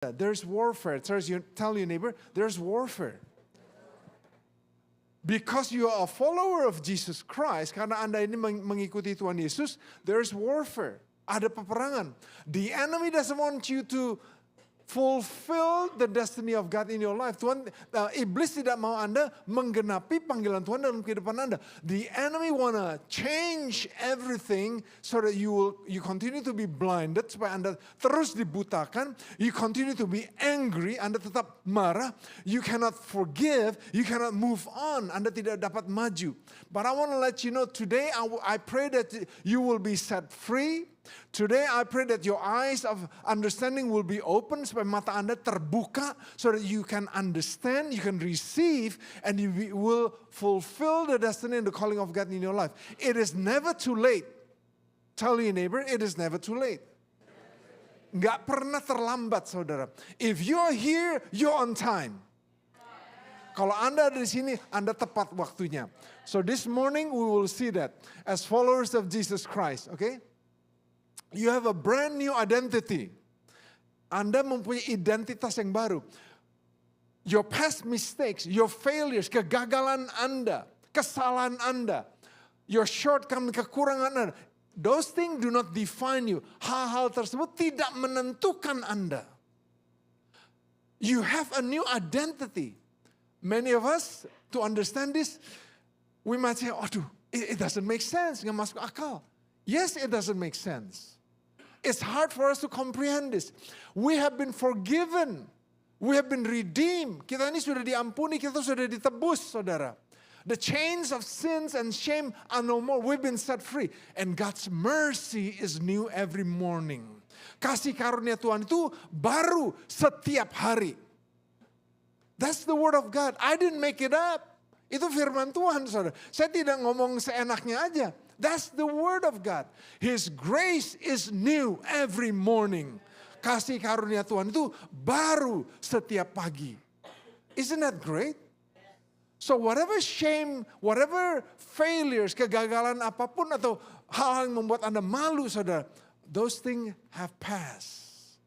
There's warfare. Tell your neighbor, there's warfare. Because you are a follower of Jesus Christ, karena Anda ini mengikuti Tuhan Yesus, there's warfare. Ada peperangan. The enemy doesn't want you to fulfill the destiny of God in your life. Iblis tidak mau Anda menggenapi panggilan Tuhan dalam kehidupan Anda. The enemy wanna change everything so that you continue to be blinded, supaya Anda terus dibutakan. You continue to be angry, Anda tetap marah. You cannot forgive, you cannot move on. Anda tidak dapat maju. But I want to let you know today, I pray that you will be set free. Today I pray that your eyes of understanding will be open, supaya mata Anda terbuka so that you can understand, you can receive, and you will fulfill the destiny and the calling of God in your life. It is never too late. Tell your neighbor, it is never too late. Nggak pernah terlambat, saudara. If you're here, you're on time. Kalau Anda ada di sini, Anda tepat waktunya. So this morning we will see that as followers of Jesus Christ, okay? You have a brand new identity. Anda mempunyai identitas yang baru. Your past mistakes, your failures, kegagalan Anda, kesalahan Anda, your shortcomings, kekurangan Anda, those things do not define you. Hal-hal tersebut tidak menentukan Anda. You have a new identity. Many of us, to understand this, we might say, aduh, it doesn't make sense, nggak masuk akal. Yes, it doesn't make sense. It's hard for us to comprehend this. We have been forgiven. We have been redeemed. Kita ini sudah diampuni, kita sudah ditebus, saudara. The chains of sins and shame are no more. We've been set free. And God's mercy is new every morning. Kasih karunia Tuhan itu baru setiap hari. That's the word of God. I didn't make it up. Itu firman Tuhan, saudara. Saya tidak ngomong seenaknya aja. That's the word of God. His grace is new every morning. Kasih karunia Tuhan itu baru setiap pagi. Isn't that great? So whatever shame, whatever failures, kegagalan apapun atau hal-hal yang membuat Anda malu, saudara, those things have passed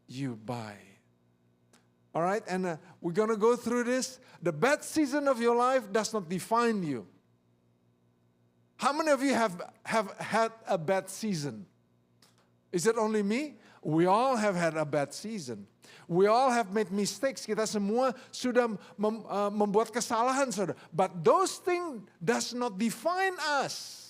you by. All right, and we're going to go through this. The bad season of your life does not define you. How many of you have had a bad season? Is it only me? We all have had a bad season. We all have made mistakes. Kita semua sudah membuat kesalahan, saudara. But those things does not define us.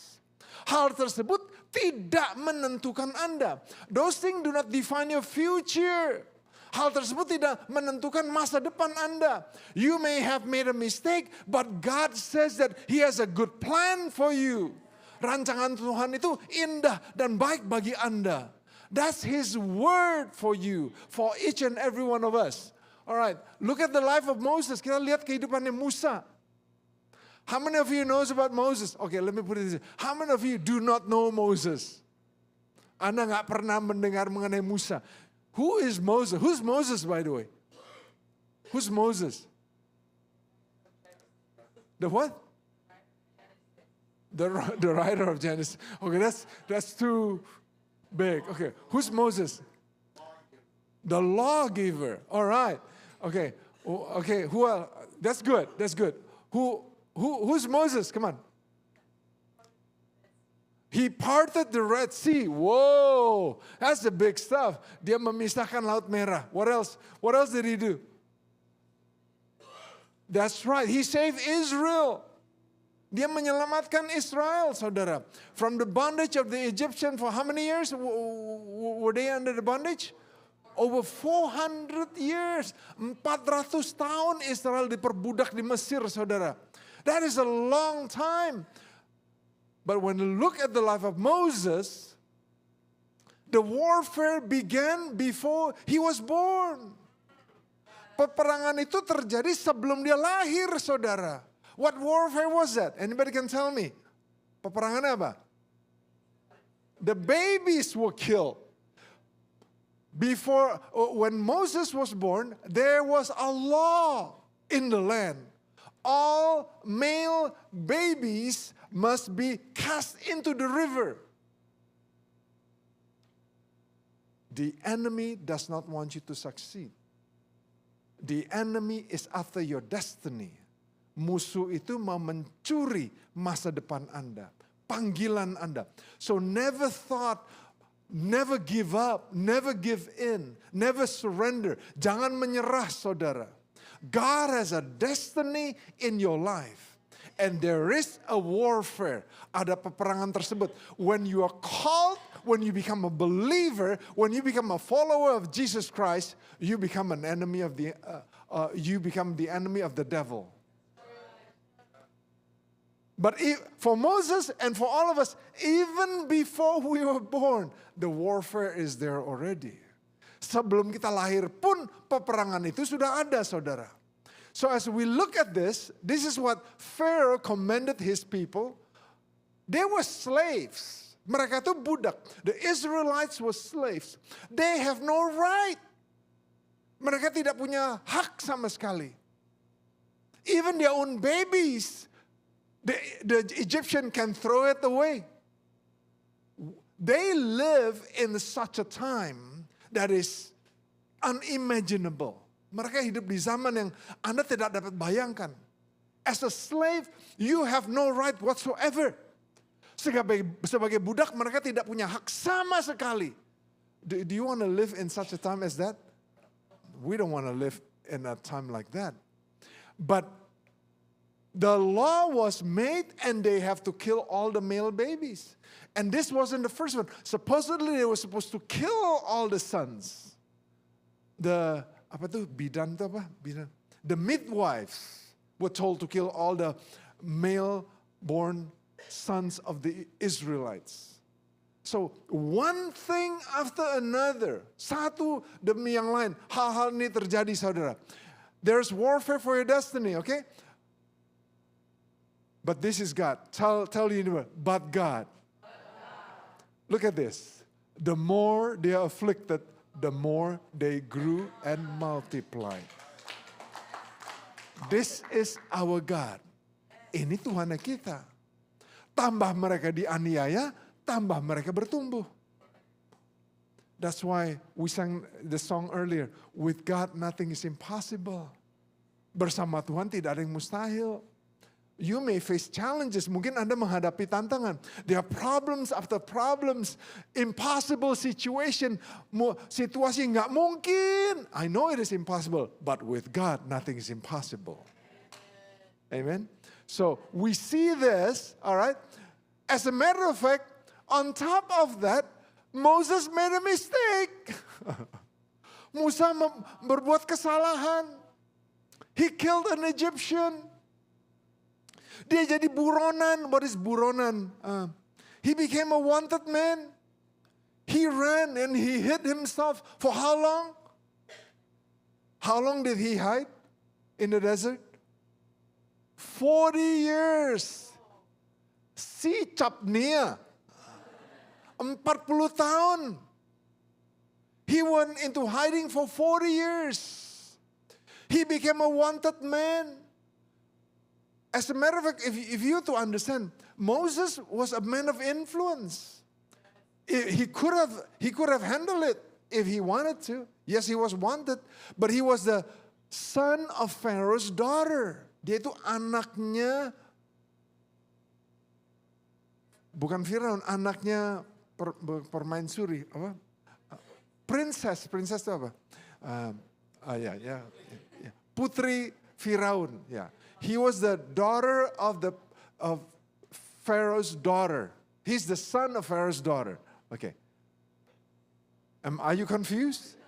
Hal tersebut tidak menentukan Anda. Those things do not define your future. Hal tersebut tidak menentukan masa depan Anda. You may have made a mistake, but God says that He has a good plan for you. Rancangan Tuhan itu indah dan baik bagi Anda. That's His word for you, for each and every one of us. Alright, look at the life of Moses. Kita lihat kehidupannya Musa. How many of you knows about Moses? Okay, let me put it this way. How many of you do not know Moses? Anda nggak pernah mendengar mengenai Musa. Who is Moses? Who's Moses, by the way? Who's Moses? The what? The writer of Genesis. Okay, that's too big. Okay, who's Moses? The lawgiver. All right. Okay. Okay. Who else? That's good. That's good. Who's Moses? Come on. He parted the Red Sea. Whoa, that's the big stuff. Dia memisahkan Laut Merah. What else? What else did he do? That's right. He saved Israel. Dia menyelamatkan Israel, saudara. From the bondage of the Egyptian for how many years were they under the bondage? Over 400 years. 400 tahun Israel diperbudak di Mesir, saudara. That is a long time. But when you look at the life of Moses, the warfare began before he was born. Peperangan itu terjadi sebelum dia lahir, saudara. What warfare was that? Anybody can tell me? Peperangan apa? The babies were killed. Before, when Moses was born, there was a law in the land. All male babies must be cast into the river. The enemy does not want you to succeed. The enemy is after your destiny. Musuh itu mau mencuri masa depan Anda, panggilan Anda. So never give up, never give in, never surrender. Jangan menyerah, saudara. God has a destiny in your life. And there is a warfare. Ada peperangan tersebut. When you are called, when you become a believer, when you become a follower of Jesus Christ, you become an enemy of the enemy of the devil. But for Moses and for all of us, even before we were born, the warfare is there already. Sebelum kita lahir pun peperangan itu sudah ada, saudara. So as we look at this is what Pharaoh commanded his people. They were slaves. Mereka itu budak. The Israelites were slaves. They have no right. Mereka tidak punya hak sama sekali. Even their own babies, the Egyptian can throw it away. They live in such a time that is unimaginable. Mereka hidup di zaman yang Anda tidak dapat bayangkan. As a slave, you have no right whatsoever. Sebagai budak, mereka tidak punya hak sama sekali. Do you want to live in such a time as that? We don't want to live in a time like that. But the law was made and they have to kill all the male babies. And this wasn't the first one. Supposedly they were supposed to kill all the sons. Bidan itu apa? Bidan. The midwives were told to kill all the male-born sons of the Israelites. So one thing after another, satu demi yang lain, hal-hal ini terjadi, saudara. There's warfare for your destiny, okay? But this is God. Tell your neighbor, but God. Look at this. The more they are afflicted, the more they grew and multiplied. This is our God. Ini Tuhan kita. Tambah mereka dianiaya, tambah mereka bertumbuh. That's why we sang the song earlier. With God nothing is impossible. Bersama Tuhan tidak ada yang mustahil. You may face challenges. Mungkin Anda menghadapi tantangan. There are problems after problems. Impossible situation. Situasi nggak mungkin. I know it is impossible. But with God, nothing is impossible. Amen. So we see this, all right. As a matter of fact, on top of that, Moses made a mistake. Musa berbuat kesalahan. He killed an Egyptian. Dia jadi buronan. What is buronan? He became a wanted man. He ran and he hid himself. For how long? How long did he hide in the desert? 40 years. Si Capnia. 40 tahun. He went into hiding for 40 years. He became a wanted man. As a matter of fact, if you to understand, Moses was a man of influence. He could have handled it if he wanted to. Yes, he was wanted, but he was the son of Pharaoh's daughter. Dia itu anaknya, bukan Firaun, anaknya permaisuri, apa? Princess itu apa? Putri Firaun, ya. He was the daughter of Pharaoh's daughter. He's the son of Pharaoh's daughter. Okay. Are you confused?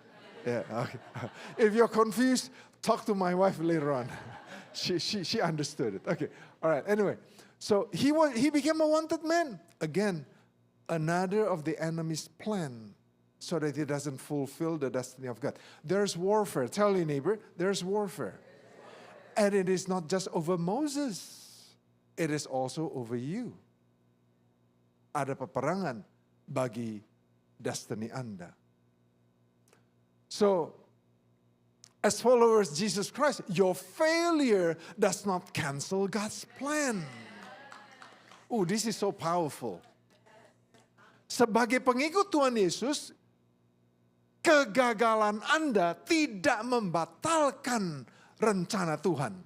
Yeah. Okay. If you're confused, talk to my wife later on. She understood it. Okay. All right. Anyway, so he became a wanted man. Again, another of the enemy's plan, so that he doesn't fulfill the destiny of God. There's warfare. Tell your neighbor, there's warfare. And it is not just over Moses. It is also over you. Ada peperangan bagi destiny Anda. So, as followers of Jesus Christ, your failure does not cancel God's plan. Oh, this is so powerful. Sebagai pengikut Tuhan Yesus, kegagalan Anda tidak membatalkan rencana Tuhan.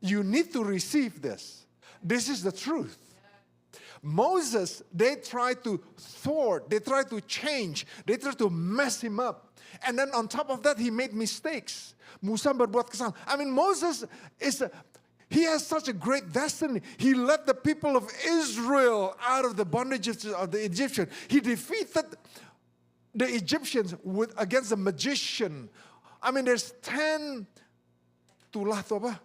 You need to receive this. This is the truth. Moses, they tried to thwart, they tried to change, they tried to mess him up. And then on top of that, he made mistakes. Musa berbuat kesalahan. I mean, Moses he has such a great destiny. He led the people of Israel out of the bondage of the Egyptians. He defeated the Egyptians against the magician. I mean, there's 10 tulah itu apa?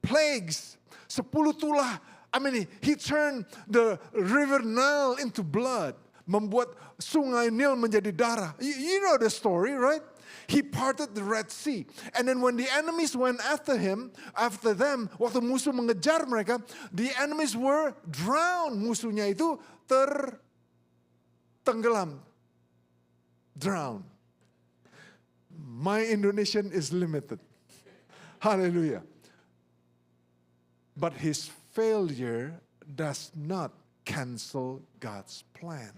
Plagues. 10 tulah. I mean, he turned the river Nile into blood. Membuat sungai Nil menjadi darah. You know the story, right? He parted the Red Sea. And then when the enemies went after them, waktu musuh mengejar mereka, the enemies were drowned. Musuhnya itu tenggelam. Drown. My Indonesian is limited. Hallelujah. But his failure does not cancel God's plan.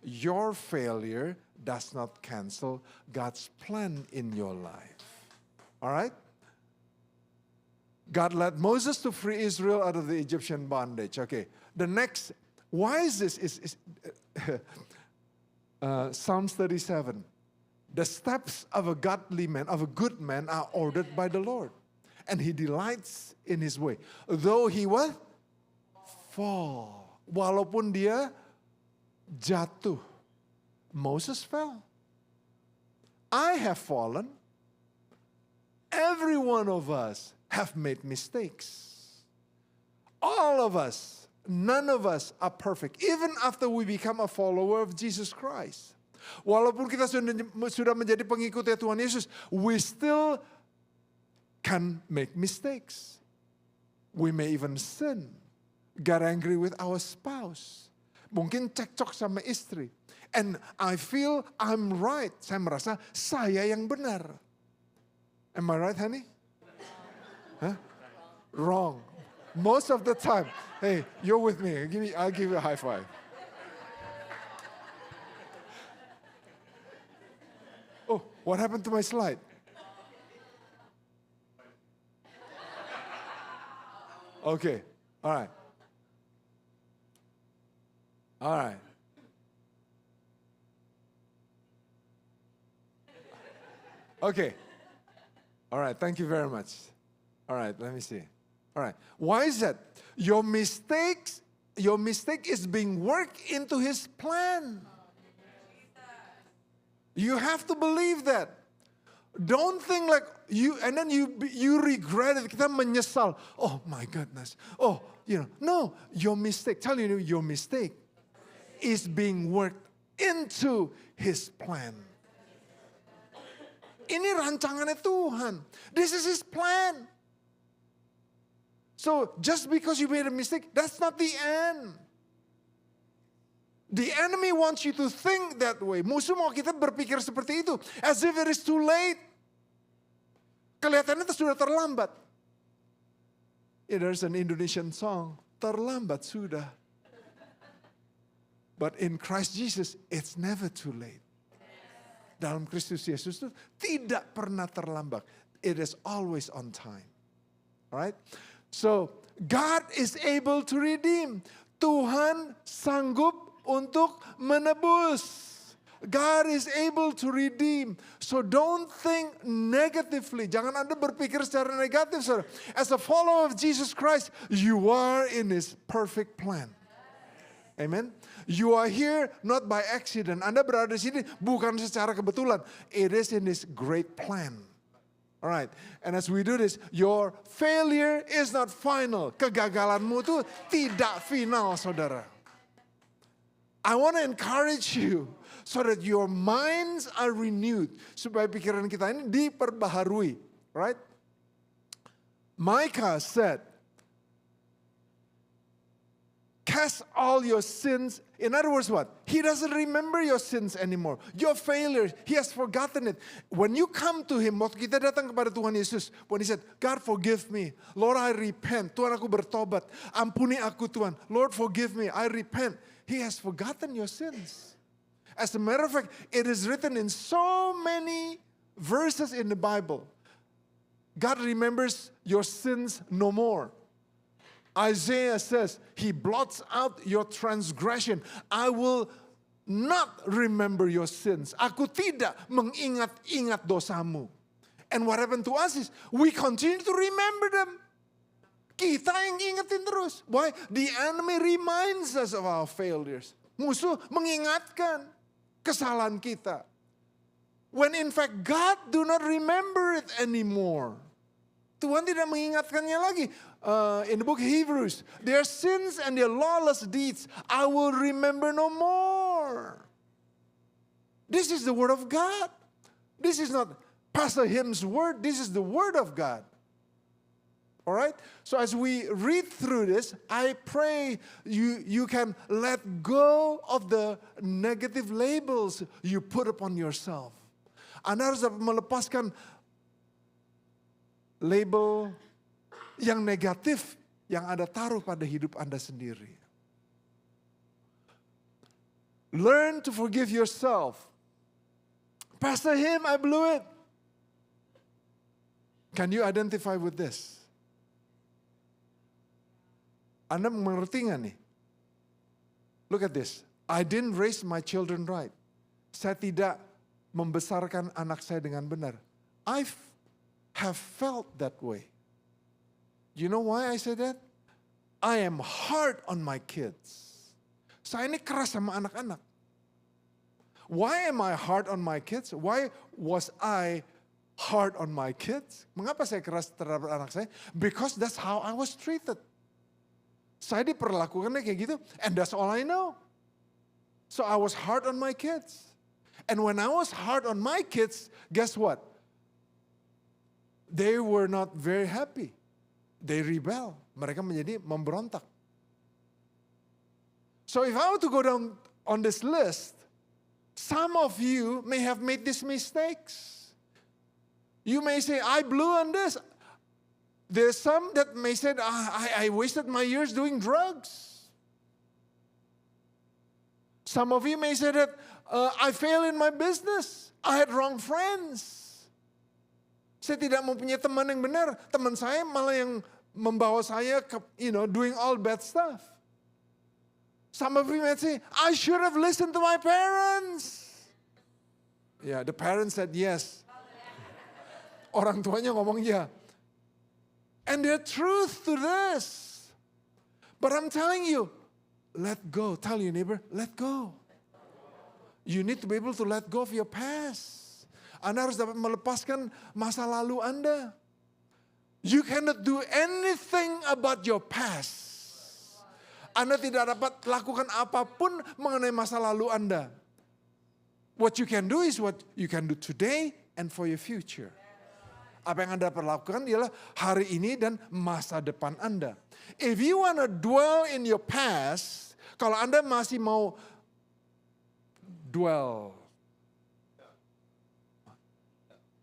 Your failure does not cancel God's plan in your life. All right? God led Moses to free Israel out of the Egyptian bondage. Okay. The next, why is this? Psalms 37. The steps of a godly man, of a good man, are ordered by the Lord. And he delights in his way. Though he what? Fall. Walaupun dia jatuh. Moses fell. I have fallen. Every one of us have made mistakes. All of us, none of us are perfect. Even after we become a follower of Jesus Christ. Walaupun kita sudah menjadi pengikut Tuhan Yesus, we still can make mistakes. We may even sin. Get angry with our spouse. Mungkin cekcok sama istri. And I feel I'm right. Saya merasa saya yang benar. Am I right, honey? Huh? Wrong. Most of the time. Hey, you're with me. I'll give you a high five. Oh, what happened to my slide? Okay. All right. All right. Okay. All right. Thank you very much. All right. Let me see. All right. Why is that? Your mistake is being worked into His plan. You have to believe that. Don't think like you, and then you regret it. Kita menyesal. Oh my goodness. Oh, no, your mistake. Tell you, your mistake is being worked into His plan. Ini rancangannya Tuhan. This is His plan. So just because you made a mistake, that's not the end. The enemy wants you to think that way. Musuh mau kita berpikir seperti itu. As if it is too late. Kelihatannya itu sudah terlambat. There's an Indonesian song. Terlambat sudah. But in Christ Jesus, it's never too late. Dalam Kristus Yesus itu tidak pernah terlambat. It is always on time. Alright? So, God is able to redeem. Tuhan sanggup untuk menebus. God is able to redeem. So don't think negatively. Jangan Anda berpikir secara negatif, saudara. As a follower of Jesus Christ, you are in His perfect plan. Amen. You are here not by accident. Anda berada di sini bukan secara kebetulan. It is in His great plan. All right. And as we do this, your failure is not final. Kegagalanmu itu tidak final, saudara. I want to encourage you so that your minds are renewed. Supaya pikiran kita ini diperbaharui. Right? Micah said, cast all your sins. In other words, what? He doesn't remember your sins anymore. Your failures, He has forgotten it. When you come to Him, waktu kita datang kepada Tuhan Yesus, when He said, God forgive me. Lord, I repent. Tuhan, aku bertobat. Ampuni aku, Tuhan. Lord, forgive me. I repent. He has forgotten your sins. As a matter of fact, it is written in so many verses in the Bible. God remembers your sins no more. Isaiah says, He blots out your transgression. I will not remember your sins. Aku tidak mengingat-ingat dosamu. And what happened to us is, we continue to remember them. Kita yang ingetin terus. Why? The enemy reminds us of our failures. Musuh mengingatkan kesalahan kita. When in fact God do not remember it anymore. Tuhan tidak mengingatkannya lagi. In the book of Hebrews, their sins and their lawless deeds I will remember no more. This is the word of God. This is not Pastor Him's word. This is the word of God. All right? So as we read through this, I pray you can let go of the negative labels you put upon yourself. Anda harus dapat melepaskan label yang negatif yang Anda taruh pada hidup Anda sendiri. Learn to forgive yourself. Pastor Him, I blew it. Can you identify with this? Anda mengerti nggak nih? Look at this. I didn't raise my children right. Saya tidak membesarkan anak saya dengan benar. I have felt that way. You know why I say that? I am hard on my kids. Saya ini keras sama anak-anak. Why am I hard on my kids? Why was I hard on my kids? Mengapa saya keras terhadap anak saya? Because that's how I was treated. Saya diperlakukannya kayak gitu, and that's all I know. So I was hard on my kids. And when I was hard on my kids, guess what? They were not very happy. They rebel. Mereka menjadi memberontak. So if I were to go down on this list, some of you may have made these mistakes. You may say, I blew on this. There's some that may say, I wasted my years doing drugs. Some of you may say that, I failed in my business. I had wrong friends. Saya tidak mempunyai teman yang benar. Teman saya malah yang membawa saya ke, doing all bad stuff. Some of you may say, I should have listened to my parents. Yeah, the parents said yes. Orang tuanya ngomong ya. And there's truth to this. But I'm telling you, let go. Tell your neighbor, let go. You need to be able to let go of your past. Anda harus dapat melepaskan masa lalu Anda. You cannot do anything about your past. Anda tidak dapat lakukan apapun mengenai masa lalu Anda. What you can do is what you can do today and for your future. Apa yang Anda dapat lakukan ialah hari ini dan masa depan Anda. If you want to dwell in your past, kalau Anda masih mau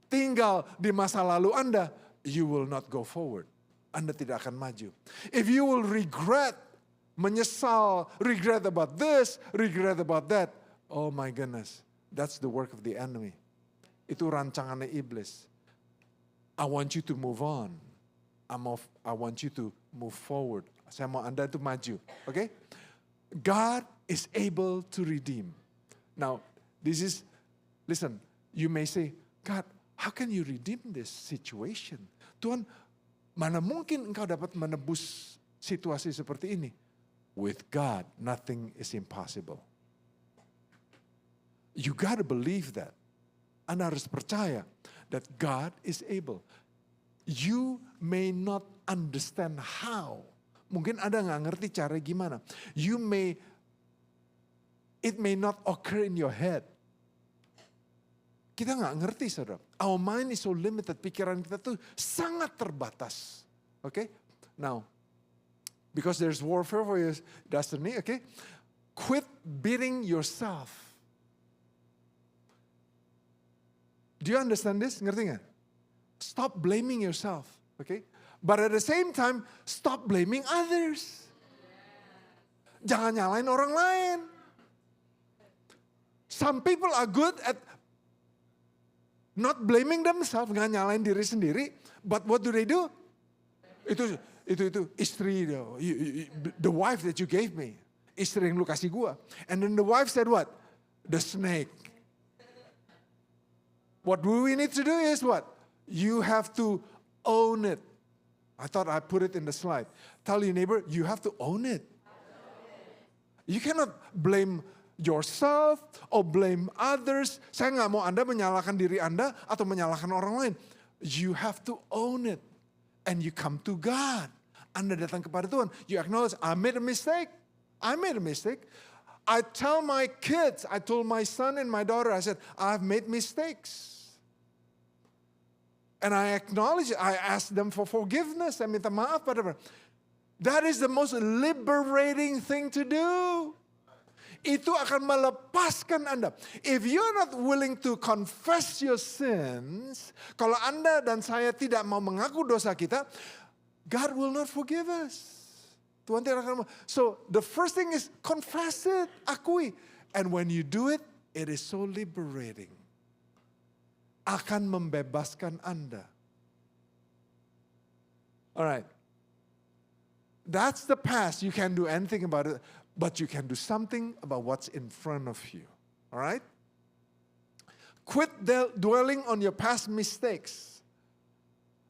tinggal di masa lalu Anda, you will not go forward. Anda tidak akan maju. If you will menyesal, regret about this, regret about that, oh my goodness, that's the work of the enemy. Itu rancangannya iblis. I want you to move on. I want you to move forward. Saya mau Anda itu maju. Okay? God is able to redeem. Now, listen, you may say, God, how can you redeem this situation? Tuhan, mana mungkin engkau dapat menebus situasi seperti ini? With God, nothing is impossible. You gotta believe that. Anda harus percaya that God is able. You may not understand how. Mungkin Anda nggak ngerti cara gimana. It may not occur in your head. Kita nggak ngerti, saudara. Our mind is so limited. Pikiran kita tuh sangat terbatas. Okay? Now, because there's warfare for your destiny, okay? Quit beating yourself. Do you understand this? Ngerti nggak? Stop blaming yourself, okay? But at the same time, stop blaming others. Jangan nyalain orang lain. Some people are good at not blaming themselves, nggak nyalain diri sendiri. But what do? Itu istri, the wife that you gave me. Istri yang lu kasih gua. And then the wife said what? The snake. What we need to do is what? You have to own it. I thought I put it in the slide. Tell your neighbor, you have to own it. You cannot blame yourself or blame others. Saya nggak mau Anda menyalahkan diri Anda atau menyalahkan orang lain. You have to own it. And you come to God. Anda datang kepada Tuhan. You acknowledge, I made a mistake. I made a mistake. I tell my kids, I told my son and my daughter, I said, I've made mistakes. And I acknowledge it. I ask them for forgiveness. Saya minta maaf, whatever. That is the most liberating thing to do. Itu akan melepaskan Anda. If you're not willing to confess your sins, kalau Anda dan saya tidak mau mengaku dosa kita, God will not forgive us. Tuhan tidak akan. So the first thing is confess it, akui. And when you do it, it is so liberating. Akan membebaskan Anda. Alright. That's the past. You can't do anything about it. But you can do something about what's in front of you. Alright? Quit dwelling on your past mistakes.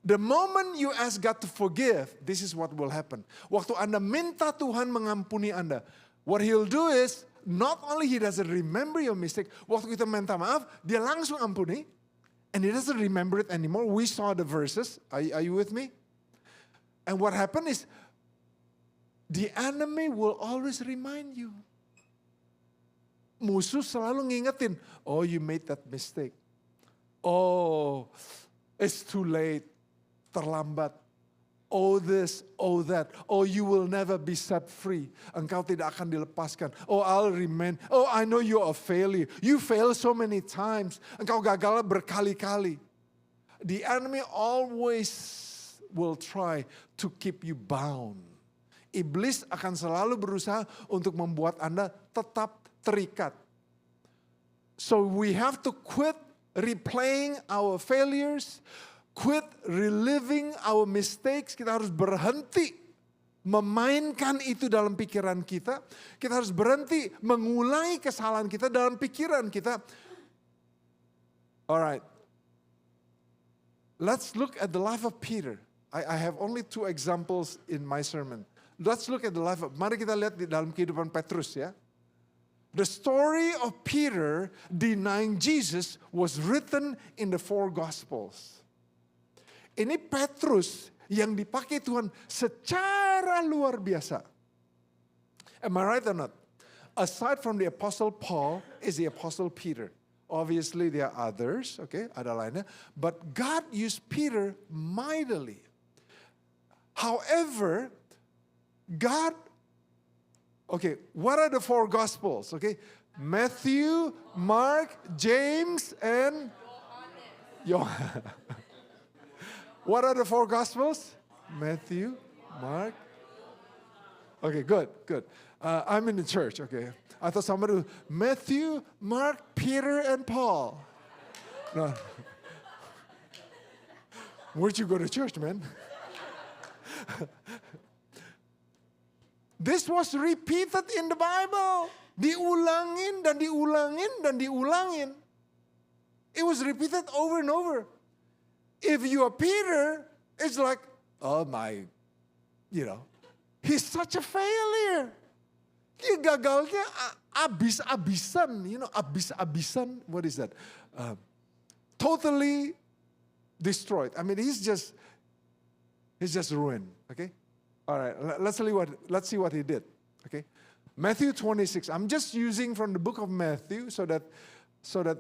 The moment you ask God to forgive, this is what will happen. Waktu Anda minta Tuhan mengampuni Anda, what He'll do is, not only He doesn't remember your mistake, waktu kita minta maaf, Dia langsung ampuni. And He doesn't remember it anymore. We saw the verses. Are you with me? And what happened is, the enemy will always remind you. Musuh selalu ngingetin, oh you made that mistake. Oh, it's too late, terlambat. Oh this, oh that. Oh you will never be set free. Engkau tidak akan dilepaskan. Oh I'll remain. Oh I know you're a failure. You fail so many times. Engkau gagal berkali-kali. The enemy always will try to keep you bound. Iblis akan selalu berusaha untuk membuat Anda tetap terikat. So we have to quit replaying our failures, quit reliving our mistakes. Kita harus berhenti memainkan itu dalam pikiran kita. Kita harus berhenti mengulangi kesalahan kita dalam pikiran kita. Alright. Let's look at the life of Peter. I have only 2 examples in my sermon. Let's look at the life of, mari kita lihat di dalam kehidupan Petrus ya. The story of Peter denying Jesus was written in the 4 Gospels. Ini Petrus yang dipakai Tuhan secara luar biasa. Am I right or not? Aside from the Apostle Paul is the Apostle Peter. Obviously there are others, okay, ada lainnya. But God used Peter mightily. However, God, okay, what are the 4 Gospels? Okay, Matthew, Mark, James, and Johannes. What are the 4 Gospels? Matthew, Mark. Okay, good. I'm in the church, okay. I thought somebody was Matthew, Mark, Peter, and Paul. No. Where'd you go to church, man? This was repeated in the Bible. Diulangin dan diulangin dan diulangin. It was repeated over and over. If you are Peter, it's like, oh my, he's such a failure. Dia gagalnya abis-abisan, abis-abisan. What is that? Totally destroyed. I mean, he's just ruined. Okay. All right, let's see what he did. Okay, Matthew 26. I'm just using from the book of Matthew so that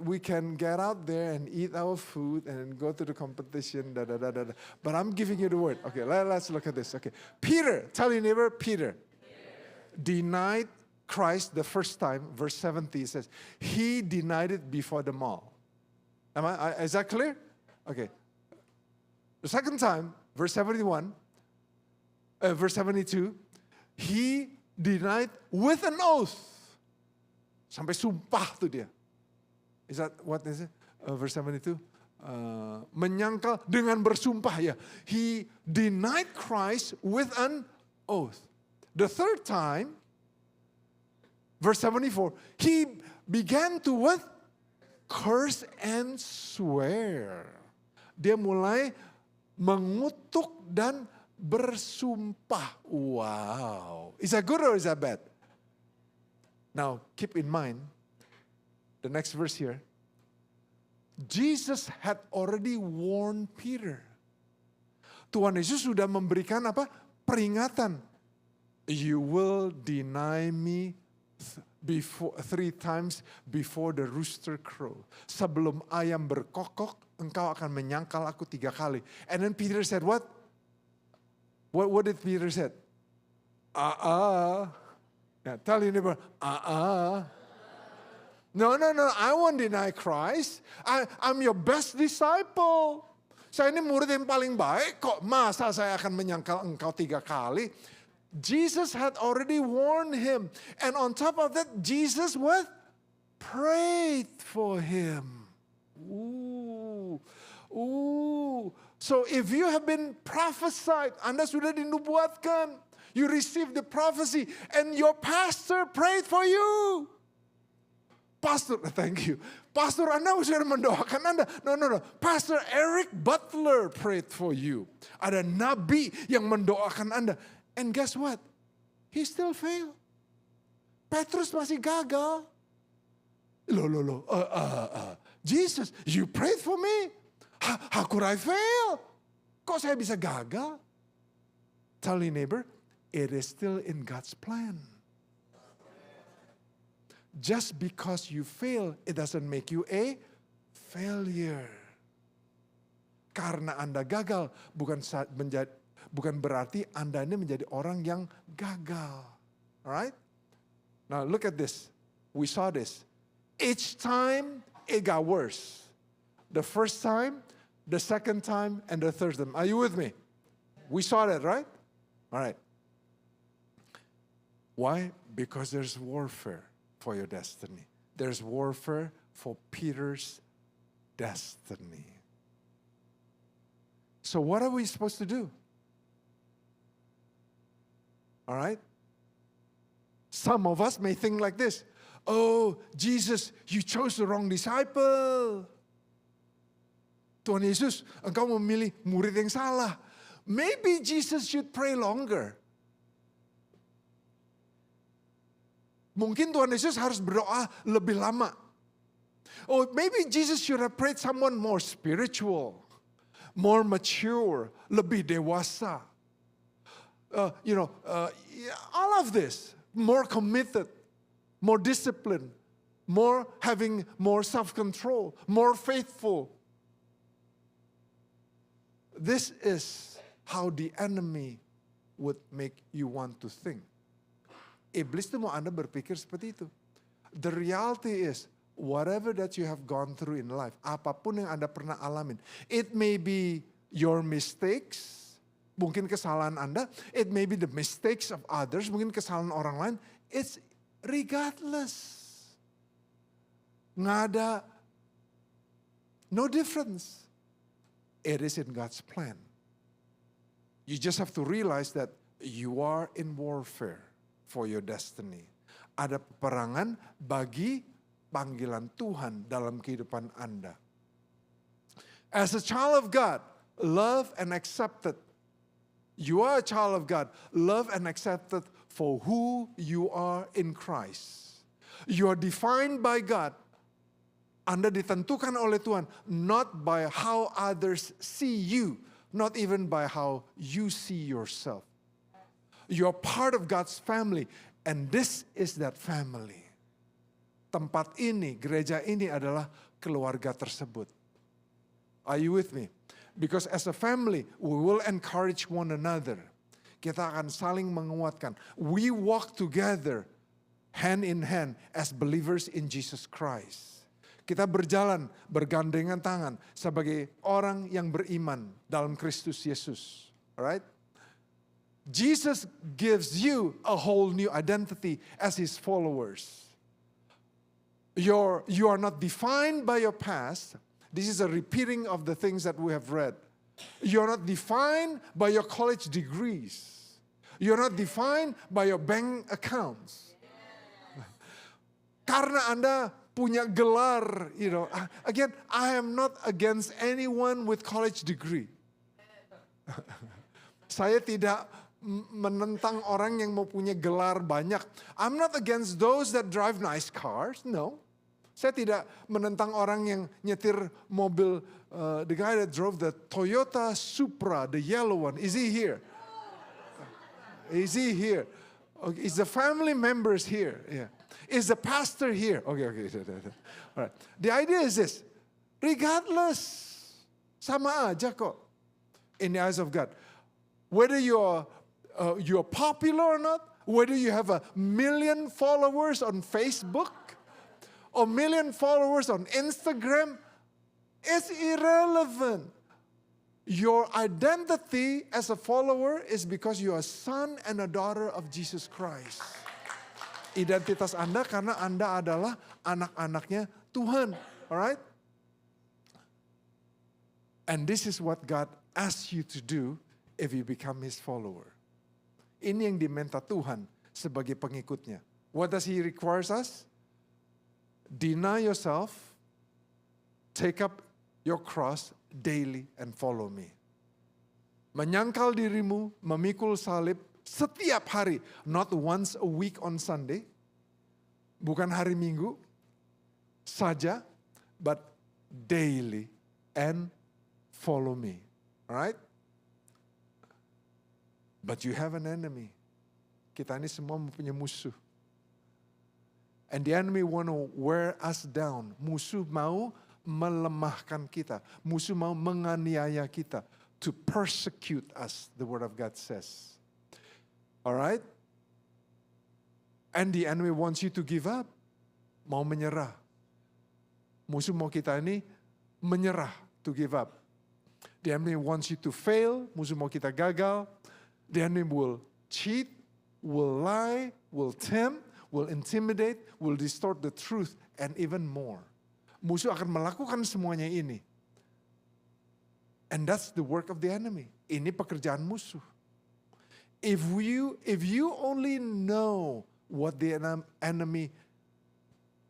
we can get out there and eat our food and go to the competition. But I'm giving you the word. Okay, let's look at this. Okay, Peter, tell your neighbor, Peter denied Christ the first time. Verse 70 says he denied it before them all. Is that clear? Okay. The second time, verse 71. Verse 72, he denied with an oath. Sampai sumpah tuh dia. Is that what is it? Verse 72. Menyangkal dengan bersumpah ya. He denied Christ with an oath. The third time, verse 74, he began to what? Curse and swear. Dia mulai mengutuk dan bersumpah. Wow. Is that good or is that bad? Now, keep in mind, the next verse here. Jesus had already warned Peter. Tuhan Yesus sudah memberikan apa? Peringatan. You will deny me three times before the rooster crow. Sebelum ayam berkokok, engkau akan menyangkal aku 3 kali. And then Peter said what? What did Peter said? Yeah, tell your neighbor, No, I won't deny Christ. I'm your best disciple. Saya ini murid yang paling baik kok. Masa saya akan menyangkal engkau 3 kali? Jesus had already warned him. And on top of that, Jesus what? Prayed for him. So if you have been prophesied, Anda sudah dinubuatkan. You received the prophecy and your pastor prayed for you. Pastor, thank you. Pastor Anda sudah mendoakan Anda. No. Pastor Eric Butler prayed for you. Ada nabi yang mendoakan Anda. And guess what? He still failed. Petrus masih gagal. Jesus, you prayed for me. How could I fail? Kok saya bisa gagal? Tell your neighbor, it is still in God's plan. Just because you fail, it doesn't make you a failure. Karena Anda gagal, bukan berarti Anda ini menjadi orang yang gagal. Alright? Now look at this. We saw this. Each time it got worse. The first time, the second time, and the third time. Are you with me? We saw that, right? Alright. Why? Because there's warfare for your destiny. There's warfare for Peter's destiny. So what are we supposed to do? All right? Some of us may think like this. Oh, Jesus, you chose the wrong disciple. Tuhan Yesus, engkau memilih murid yang salah. Maybe Jesus should pray longer. Mungkin Tuhan Yesus harus berdoa lebih lama. Or maybe Jesus should have prayed someone more spiritual, more mature, lebih dewasa. All of this, more committed, more disciplined, having more self-control, more faithful. This is how the enemy would make you want to think. Iblis itu mau Anda berpikir seperti itu. The reality is, whatever that you have gone through in life, apapun yang Anda pernah alamin, it may be your mistakes, mungkin kesalahan Anda, it may be the mistakes of others, mungkin kesalahan orang lain, it's regardless. Nggak ada, no difference. It is in God's plan. You just have to realize that you are in warfare for your destiny. Ada peperangan bagi panggilan Tuhan dalam kehidupan Anda. As a child of God, loved and accepted. You are a child of God, loved and accepted for who you are in Christ. You are defined by God. Anda ditentukan oleh Tuhan, not by how others see you, not even by how you see yourself. You're part of God's family, and this is that family. Tempat ini, gereja ini adalah keluarga tersebut. Are you with me? Because as a family, we will encourage one another. Kita akan saling menguatkan. We walk together, hand in hand, as believers in Jesus Christ. Kita berjalan bergandengan tangan sebagai orang yang beriman dalam Kristus Yesus. Alright? Jesus gives you a whole new identity as His followers. You are not defined by your past. This is a repeating of the things that we have read. You are not defined by your college degrees. You are not defined by your bank accounts. Karena Anda punya gelar, again, I am not against anyone with college degree. Saya tidak menentang orang yang mau punya gelar banyak. I'm not against those that drive nice cars, no. Saya tidak menentang orang yang nyetir mobil, the guy that drove the Toyota Supra, the yellow one, is he here? Is he here? Okay, is the family members here? Yeah. Is the pastor here? Okay. All right. The idea is this, regardless, sama aja kok in the eyes of God. Whether you're popular or not, whether you have 1 million followers on Facebook, or 1 million followers on Instagram, it's irrelevant. Your identity as a follower is because you are a son and a daughter of Jesus Christ. Identitas Anda karena Anda adalah anak-anaknya Tuhan. Alright? And this is what God asks you to do if you become His follower. Ini yang diminta Tuhan sebagai pengikutnya. What does He requires us? Deny yourself, take up your cross daily and follow me. Menyangkal dirimu, memikul salib setiap hari, not once a week on Sunday, bukan hari Minggu saja, but daily and follow me. Alright? But you have an enemy. Kita ini semua mempunyai musuh. And the enemy want to wear us down. Musuh mau melemahkan kita. Musuh mau menganiaya kita. To persecute us, the word of God says. Alright? And the enemy wants you to give up. Mau menyerah. Musuh mau kita ini menyerah, to give up. The enemy wants you to fail. Musuh mau kita gagal. The enemy will cheat, will lie, will tempt, will intimidate, will distort the truth, and even more. Musuh akan melakukan semuanya ini. And that's the work of the enemy. Ini pekerjaan musuh. If you only know what the enemy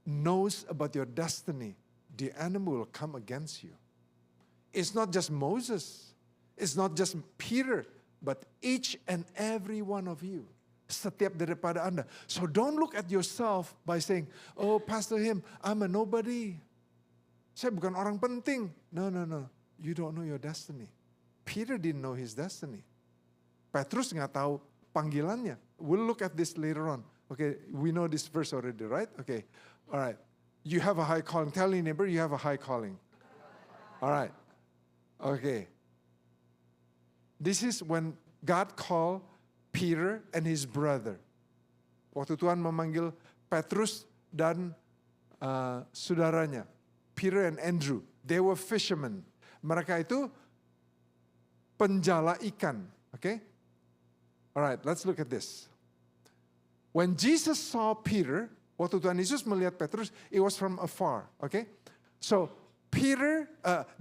knows about your destiny, the enemy will come against you. It's not just Moses. It's not just Peter, but each and every one of you. Setiap daripada Anda. So don't look at yourself by saying, oh Pastor Him, I'm a nobody. Saya bukan orang penting. No. You don't know your destiny. Peter didn't know his destiny. Petrus nggak tahu panggilannya. We'll look at this later on. Okay, we know this verse already, right? Okay, all right. You have a high calling. Tell your neighbor you have a high calling. All right. Okay. This is when God called Peter and his brother. Waktu Tuhan memanggil Petrus dan saudaranya, Peter and Andrew. They were fishermen. Mereka itu penjala ikan. Okay? Alright, let's look at this. When Jesus saw Peter, waktu Tuhan Yesus melihat Petrus, it was from afar. Okay? So,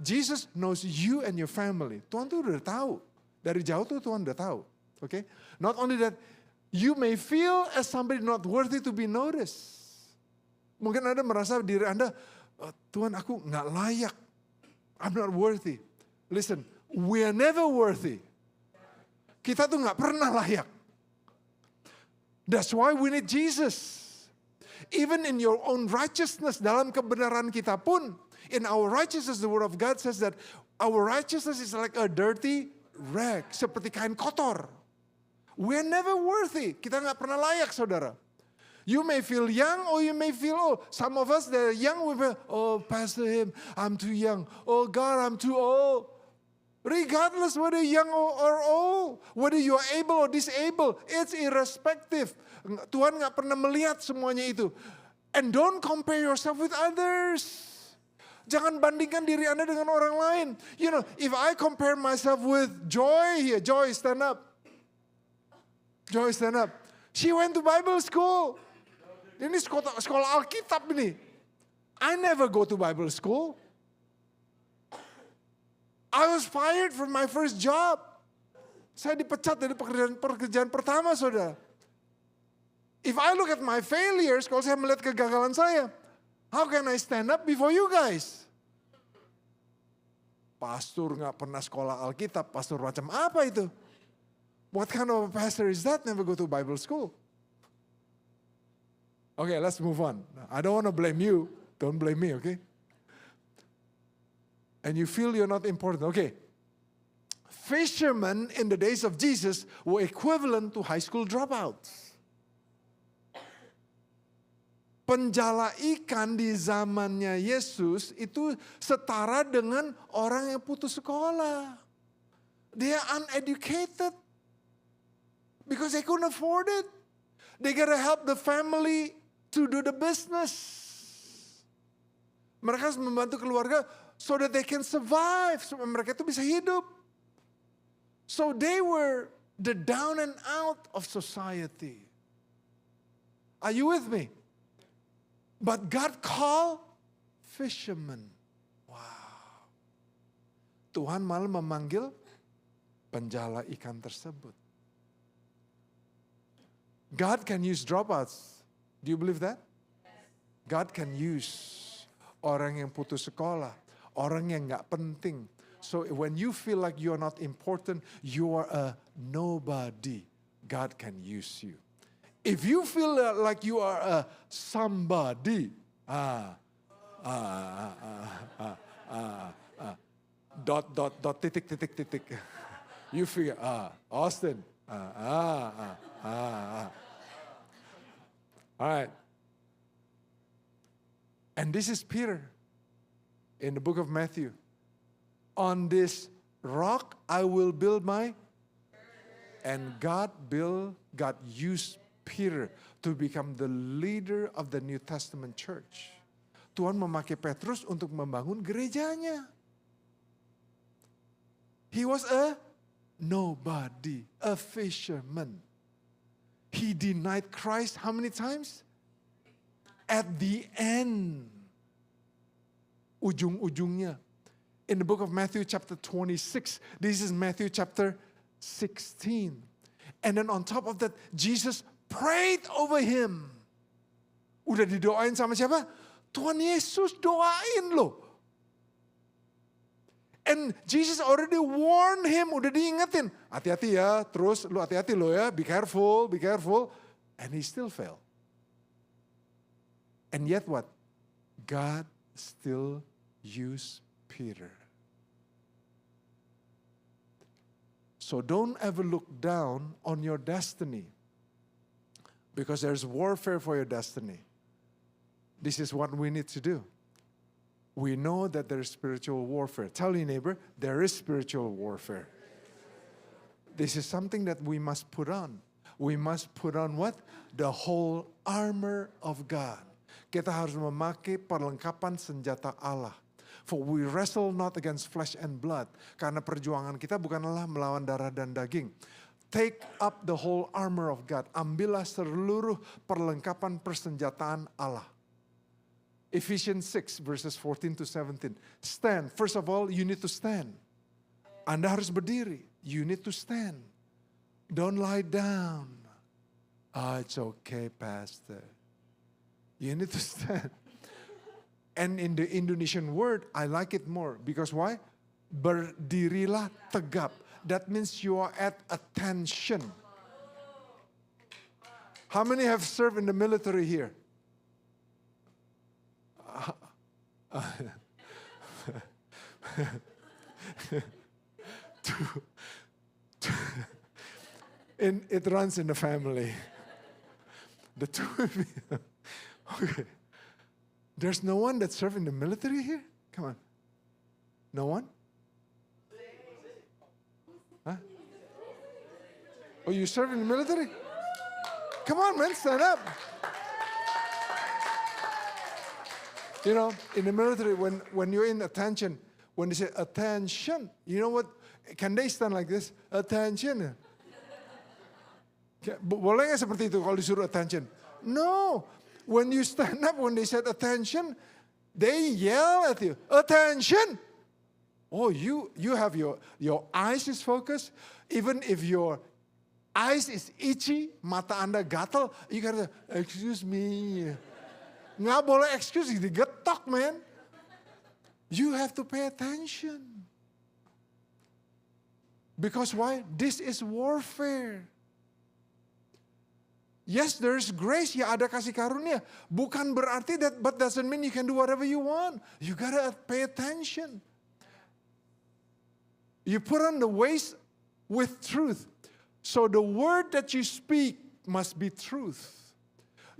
Jesus knows you and your family. Tuhan tuh udah tahu. Dari jauh tuh Tuhan udah tahu. Okay? Not only that, you may feel as somebody not worthy to be noticed. Mungkin Anda merasa diri Anda, Tuhan aku gak layak. I'm not worthy. Listen, we are never worthy. Kita tuh gak pernah layak. That's why we need Jesus. Even in your own righteousness, dalam kebenaran kita pun, in our righteousness, the word of God says that our righteousness is like a dirty rag, seperti kain kotor. We are never worthy. Kita gak pernah layak, saudara. You may feel young or you may feel old. Some of us that are young, we feel, oh Pastor Him, I'm too young. Oh God, I'm too old. Regardless whether young or old, whether you are able or disabled, it's irrespective. Tuhan gak pernah melihat semuanya itu. And don't compare yourself with others. Jangan bandingkan diri Anda dengan orang lain. You know, if I compare myself with Joy here, Joy stand up. Joy stand up. She went to Bible school. Ini sekolah Alkitab ini. I never go to Bible school. I was fired from my first job. Saya dipecat dari pekerjaan pertama, saudara. If I look at my failures, kalau saya melihat kegagalan saya, how can I stand up before you guys? Pastor nggak pernah sekolah Alkitab, pastor macam apa itu? What kind of a pastor is that? Never go to Bible school. Okay, let's move on. I don't want to blame you. Don't blame me, okay? And you feel you're not important. Okay. Fishermen in the days of Jesus were equivalent to high school dropouts. Penjala ikan di zamannya Yesus itu setara dengan orang yang putus sekolah. They are uneducated because they couldn't afford it. They gotta help the family to do the business. Mereka harus membantu keluarga so that they can survive. Supaya mereka itu bisa hidup. So they were the down and out of society. Are you with me? But God called fishermen. Wow. Tuhan malah memanggil penjala ikan tersebut. God can use dropouts. Do you believe that? God can use orang yang putus sekolah, orang yang gak penting. So when you feel like you're not important, you are a nobody, God can use you. If you feel like you are a somebody, dot, titik. You figure, Austin, All right. And this is Peter in the book of Matthew. On this rock I will build my, and God used Peter to become the leader of the New Testament church. Tuhan memakai Petrus untuk membangun gerejanya. He was a nobody, a fisherman. He denied Christ how many times? At the end, ujung-ujungnya. In the book of Matthew chapter 26, this is Matthew chapter 16. And then on top of that, Jesus prayed over him. Udah didoain sama siapa? Tuhan Yesus doain loh. And Jesus already warned him, udah diingetin. Hati-hati ya, terus lu hati-hati lo ya, be careful. And he still failed. And yet what? God still used Peter. So don't ever look down on your destiny, because there's warfare for your destiny. This is what we need to do. We know that there is spiritual warfare. Tell your neighbor, there is spiritual warfare. This is something that we must put on. We must put on what? The whole armor of God. Kita harus memakai perlengkapan senjata Allah. For we wrestle not against flesh and blood. Karena perjuangan kita bukanlah melawan darah dan daging. Take up the whole armor of God. Ambillah seluruh perlengkapan persenjataan Allah. Ephesians 6 verses 14 to 17. Stand. First of all, you need to stand. Anda harus berdiri. You need to stand. Don't lie down. It's okay, Pastor. You need to stand. And in the Indonesian word, I like it more. Because why? Berdirilah tegap. That means you are at attention. How many have served in the military here? It runs in the family. The two of you. Okay. There's no one that served in the military here? Come on. No one? Huh? Oh, you serve in the military? Come on, man, stand up. You know, in the military, when you're in attention, when they say attention, you know what? Can they stand like this? Attention. Boleh nggak seperti itu kalau disuruh attention? No. When you stand up, when they said attention, They yell at you, attention. Oh, you have your eyes is focused. Even if your eyes is itchy, mata Anda gatal, you gotta, excuse me. Nggak boleh excuse, digetok, man. You have to pay attention. Because why? This is warfare. Yes, there is grace, ya ada kasih karunia. Bukan berarti but doesn't mean you can do whatever you want. You gotta pay attention. You put on the waist with truth. So the word that you speak must be truth.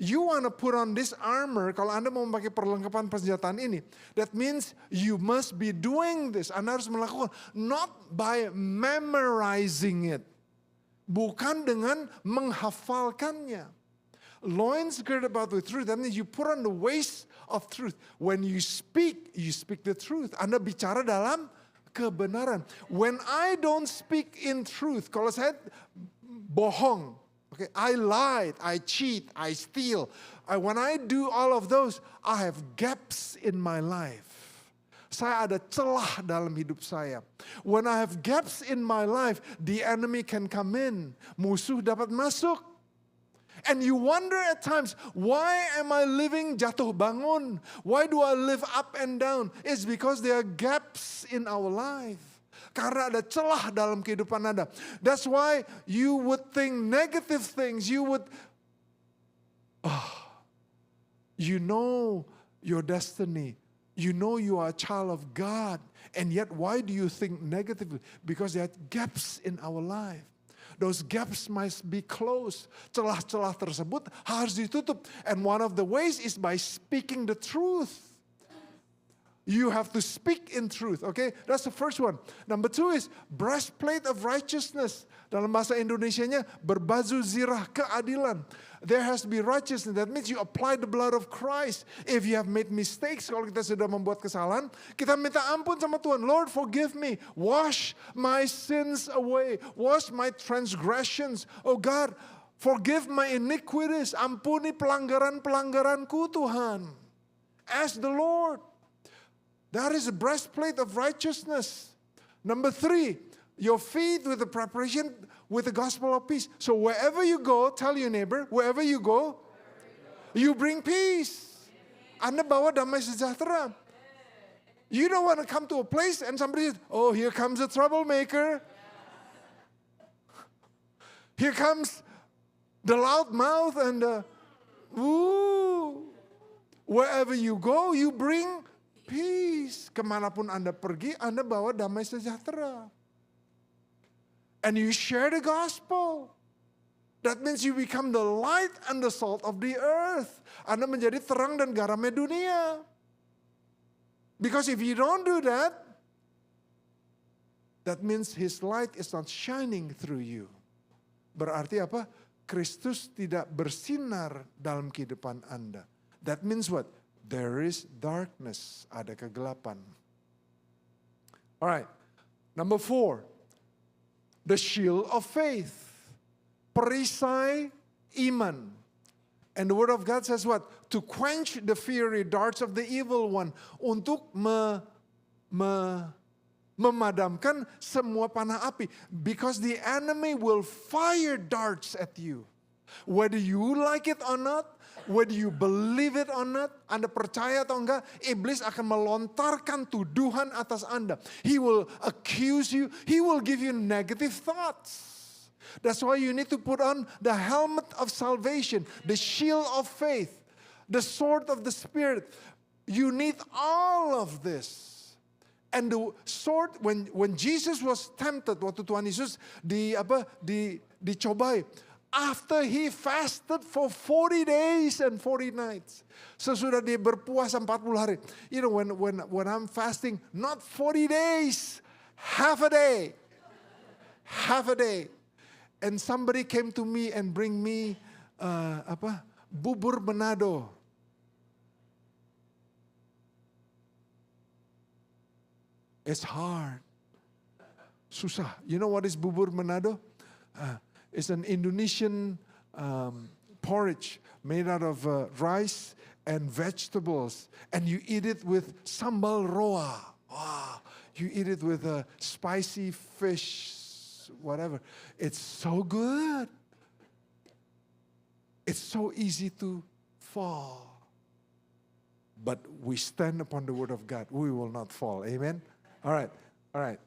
You want to put on this armor, kalau Anda mau memakai perlengkapan persenjataan ini, that means you must be doing this. Anda harus melakukan, not by memorizing it. Bukan dengan menghafalkannya. Loins girded about with truth, that means you put on the waist of truth. When you speak the truth. Anda bicara dalam kebenaran. When I don't speak in truth, kalau saya bohong, okay, I lied, I cheat, I steal. When I do all of those, I have gaps in my life. Saya ada celah dalam hidup saya. When I have gaps in my life, the enemy can come in. Musuh dapat masuk. And you wonder at times, why am I living jatuh bangun? Why do I live up and down? It's because there are gaps in our life. Karena ada celah dalam kehidupan Anda. That's why you would think negative things. You would, you know your destiny. You know you are a child of God. And yet why do you think negatively? Because there are gaps in our life. Those gaps must be closed. Celah-celah tersebut harus ditutup. And one of the ways is by speaking the truth. You have to speak in truth, okay? That's the first one. Number two is breastplate of righteousness. Dalam bahasa Indonesianya, berbaju zirah keadilan. There has to be righteousness. That means you apply the blood of Christ. If you have made mistakes, kalau kita sudah membuat kesalahan, kita minta ampun sama Tuhan. Lord, forgive me. Wash my sins away. Wash my transgressions. Oh God, forgive my iniquities. Ampuni pelanggaran-pelanggaranku, Tuhan. Ask the Lord. That is a breastplate of righteousness. Number three, your feet with the preparation with the gospel of peace. So wherever you go, tell your neighbor, wherever you go, you bring peace. Anda bawa damai sejahtera. You don't want to come to a place and somebody says, oh, here comes a troublemaker. Here comes the loud mouth and wherever you go, you bring peace. Kemanapun Anda pergi, Anda bawa damai sejahtera. And you share the gospel. That means you become the light and the salt of the earth. Anda menjadi terang dan garamnya dunia. Because if you don't do that, that means His light is not shining through you. Berarti apa? Kristus tidak bersinar dalam kehidupan Anda. That means what? There is darkness, ada kegelapan. Alright, number 4, the shield of faith, perisai iman. And the word of God says what? To quench the fiery darts of the evil one. Untuk memadamkan semua panah api. Because the enemy will fire darts at you. Whether you like it or not, whether you believe it or not, Anda percaya atau enggak, iblis akan melontarkan tuduhan atas Anda. He will accuse you. He will give you negative thoughts. That's why you need to put on the helmet of salvation, the shield of faith, the sword of the Spirit. You need all of this. And the sword, when Jesus was tempted, waktu Tuhan Yesus dicobai, after he fasted for 40 days and 40 nights. Sesudah dia berpuasa 40 hari. You know, when I'm fasting, not 40 days, half a day. Half a day. And somebody came to me and bring me bubur Manado. It's hard. Susah. You know what is bubur Manado? It's an Indonesian porridge made out of rice and vegetables, and you eat it with sambal roa. Wow. You eat it with a spicy fish, whatever. It's so good. It's so easy to fall. But we stand upon the word of God. We will not fall. Amen? All right.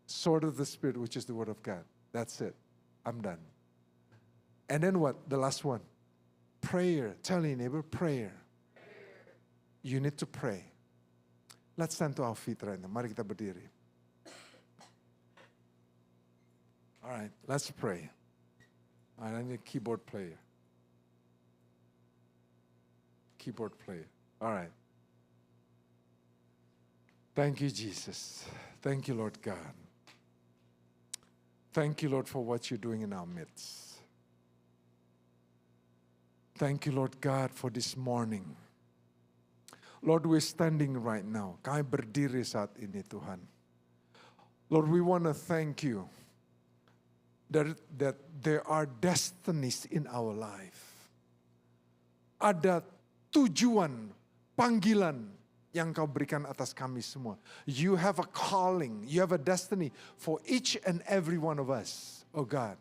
Sword of the Spirit, which is the word of God. That's it. I'm done. And then what? The last one. Prayer. Tell your neighbor, prayer. You need to pray. Let's stand to our feet right now. Mari kita berdiri. All right, let's pray. All right, I need a keyboard player. All right. Thank you, Jesus. Thank you, Lord God. Thank you, Lord, for what you're doing in our midst. Thank you, Lord God, for this morning. Lord, we're standing right now. Kami berdiri saat ini, Tuhan. Lord, we want to thank you that there are destinies in our life. Ada tujuan, panggilan yang kau berikan atas kami semua. You have a calling, you have a destiny for each and every one of us, oh God.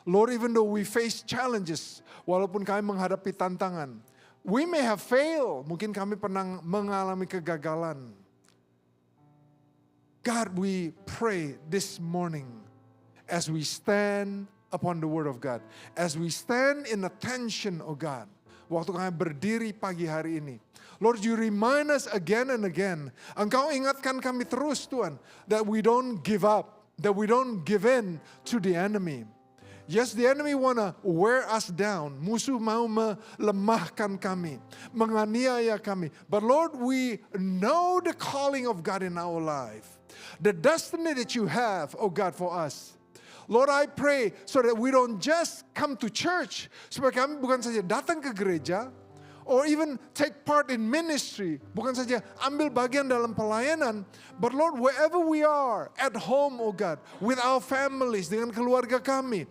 Lord, even though we face challenges, walaupun kami menghadapi tantangan, we may have failed, mungkin kami pernah mengalami kegagalan. God, we pray this morning as we stand upon the word of God, as we stand in attention, oh God, waktu kami berdiri pagi hari ini. Lord, you remind us again and again. Engkau ingatkan kami terus, Tuhan, that we don't give up, that we don't give in to the enemy. Yes, the enemy wanna wear us down. Musuh mau melemahkan kami, menganiaya kami. But Lord, we know the calling of God in our life. The destiny that you have, oh God, for us. Lord, I pray so that we don't just come to church. Supaya kami bukan saja datang ke gereja, or even take part in ministry. Bukan saja ambil bagian dalam pelayanan. But Lord, wherever we are, at home, oh God, with our families, dengan keluarga kami,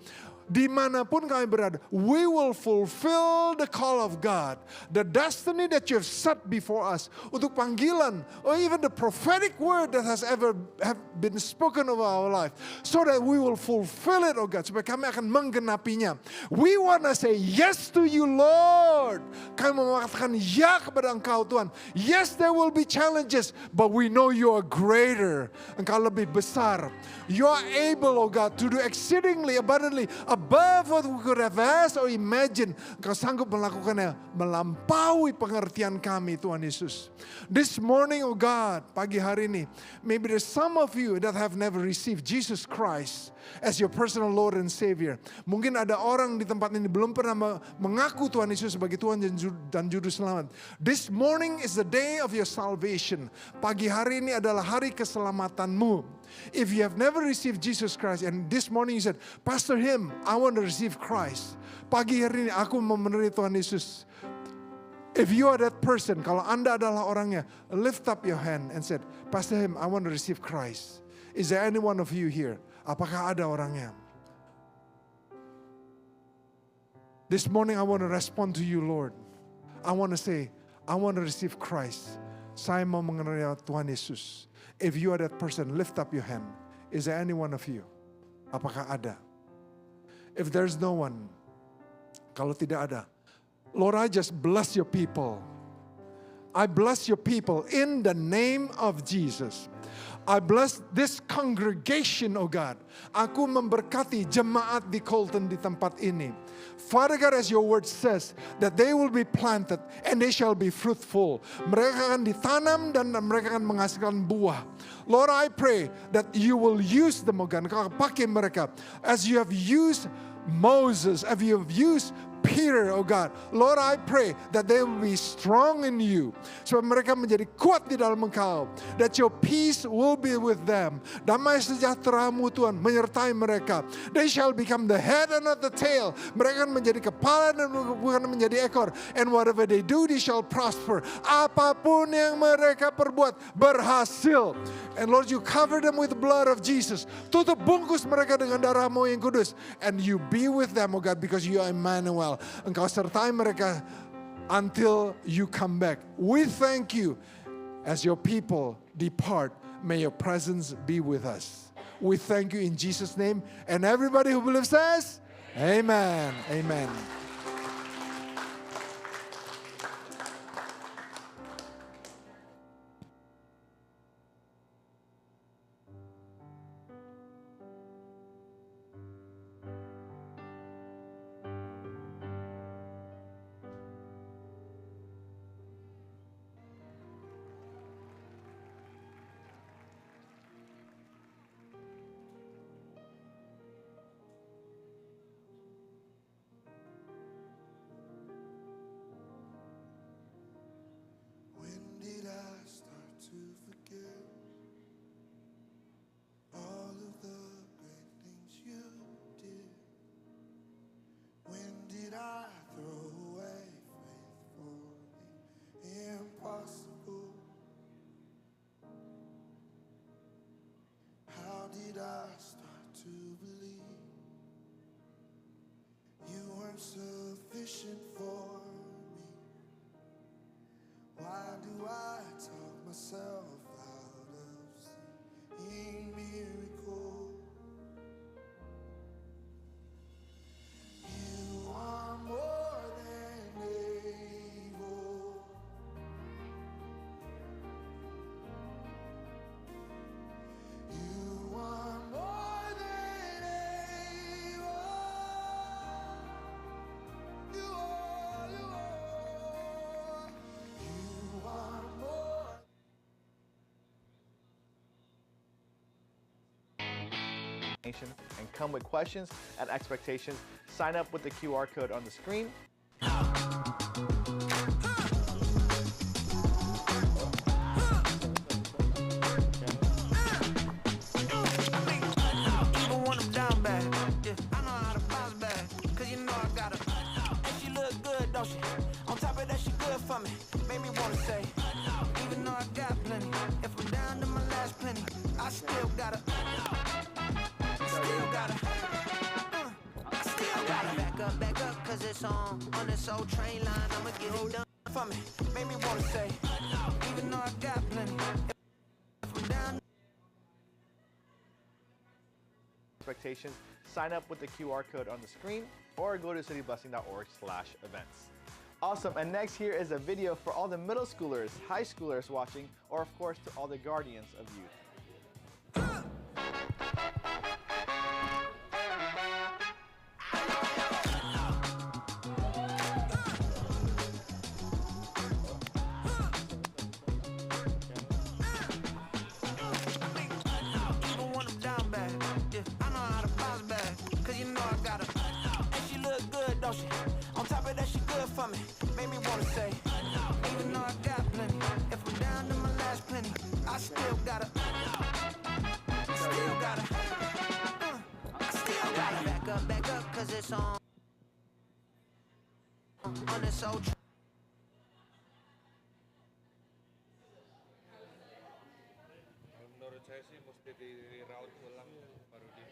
dimanapun kami berada, we will fulfill the call of God, the destiny that you have set before us, untuk panggilan, or even the prophetic word that has ever have been spoken over our life, so that we will fulfill it, oh God, supaya kami akan menggenapinya. We want to say yes to you, Lord. Kami mengatakan ya kepada Engkau, Tuhan. Yes, there will be challenges, but we know you are greater. Engkau lebih besar. You are able, oh God, to do exceedingly abundantly above what we could have asked or imagined. Engkau sanggup melakukannya melampaui pengertian kami, Tuhan Yesus. This morning, oh God, pagi hari ini, maybe there's some of you that have never received Jesus Christ as your personal Lord and Savior. Mungkin ada orang di tempat ini belum pernah mengaku Tuhan Yesus sebagai Tuhan dan Juru Selamat. This morning is the day of your salvation. Pagi hari ini adalah hari keselamatanmu. If you have never received Jesus Christ and this morning you said, Pastor Him, I want to receive Christ. Pagi hari ini aku mau menerima Tuhan Yesus. If you are that person, kalau Anda adalah orangnya, lift up your hand and said, Pastor Him, I want to receive Christ. Is there any one of you here? Apakah ada orangnya? This morning I want to respond to you, Lord. I want to say, I want to receive Christ. Saya mau mengenal Tuhan Yesus. If you are that person, lift up your hand. Is there any one of you? Apakah ada? If there's no one, kalau tidak ada, Lord, I just bless your people. I bless your people in the name of Jesus. I bless this congregation, oh God. Aku memberkati jemaat di Colton di tempat ini. Father God, as your word says, that they will be planted and they shall be fruitful. Mereka akan ditanam dan mereka akan menghasilkan buah. Lord, I pray that you will use them, oh God. Kau pakai mereka as you have used Moses, as you have used Peter, oh God. Lord, I pray that they will be strong in you. Supaya mereka menjadi kuat di dalam Engkau. That your peace will be with them. Damai sejahtera-Mu, Tuhan, menyertai mereka. They shall become the head and not the tail. Mereka akan menjadi kepala dan bukan menjadi ekor. And whatever they do, they shall prosper. Apapun yang mereka perbuat, berhasil. And Lord, you cover them with the blood of Jesus. Tutup bungkus mereka dengan darah-Mu yang kudus. And you be with them, oh God, because you are Emmanuel. Engkau sertai mereka until you come back. We thank you. As your people depart, may your presence be with us. We thank you in Jesus' name. And everybody who believes says, Amen. Amen. Sufficient for me. Why do I talk myself out of seeing miracles? You are more than able. You are more than able. You are more. And come with questions and expectations. Sign up with the QR code on the screen. Even when I'm down bad, yeah, I know how to bounce back. Cause you know I got her. And she look good, don't she? On top of that, she good for me. Made me wanna say, even though I got plenty, if I'm down to my last penny, I still got her. Still got her. I still got her. Back up, cause it's on this old train line. I'ma get it done for me. Made me wanna say, even though I got plenty, if I'm down. Expectations. Sign up with the QR code on the screen or go to cityblessing.org/events. Awesome, and next here is a video for all the middle schoolers, high schoolers watching, or of course to all the guardians of youth. Even when I'm down bad, yeah, I know how to bounce back. Cause you know I got her. And she look good, don't she? On top of that, she good for me. Made me wanna say, even though I got plenty, if I'm down to my last penny, I still got her. Still got her. I still got her. Back up, cause it's on this old train. Menurut saya sih mesti diraut ulang baru di.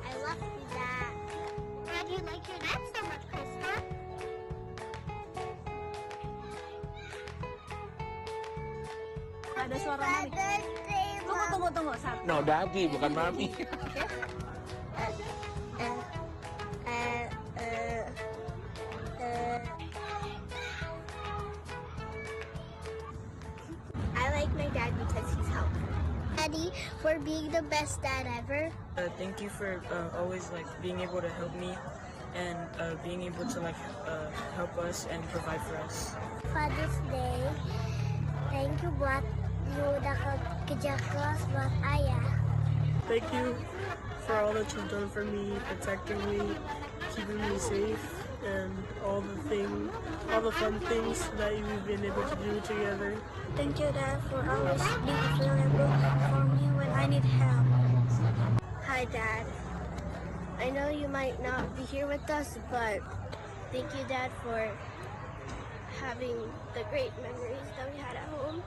I love you, Dad. How do you like your dad so much, Krista? Ada suara mami. Tunggu. Satu. No, Daddy bukan Mami. I like my dad because he's helpful. Daddy, for being the best dad ever. Thank you for always being able to help me and being able to help us and provide for us. Father's Day, thank you buat you udah kerja keras buat ayah. Thank you for all that you've done for me, protecting me, keeping me safe, and all the fun things that you've been able to do together. Thank you, Dad, for always being available for me when I need help. Hi, Dad. I know you might not be here with us, but thank you, Dad, for having the great memories that we had at home.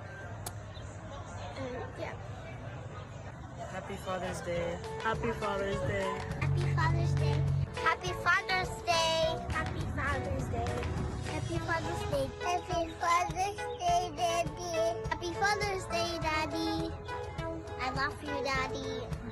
And yeah. Happy Father's Day. Happy Father's Day. Happy Father's Day. Happy Father's Day. Happy Father's Day. Happy Father's Day. Happy Father's Day, Daddy. Happy Father's Day, Daddy. I love you, Daddy.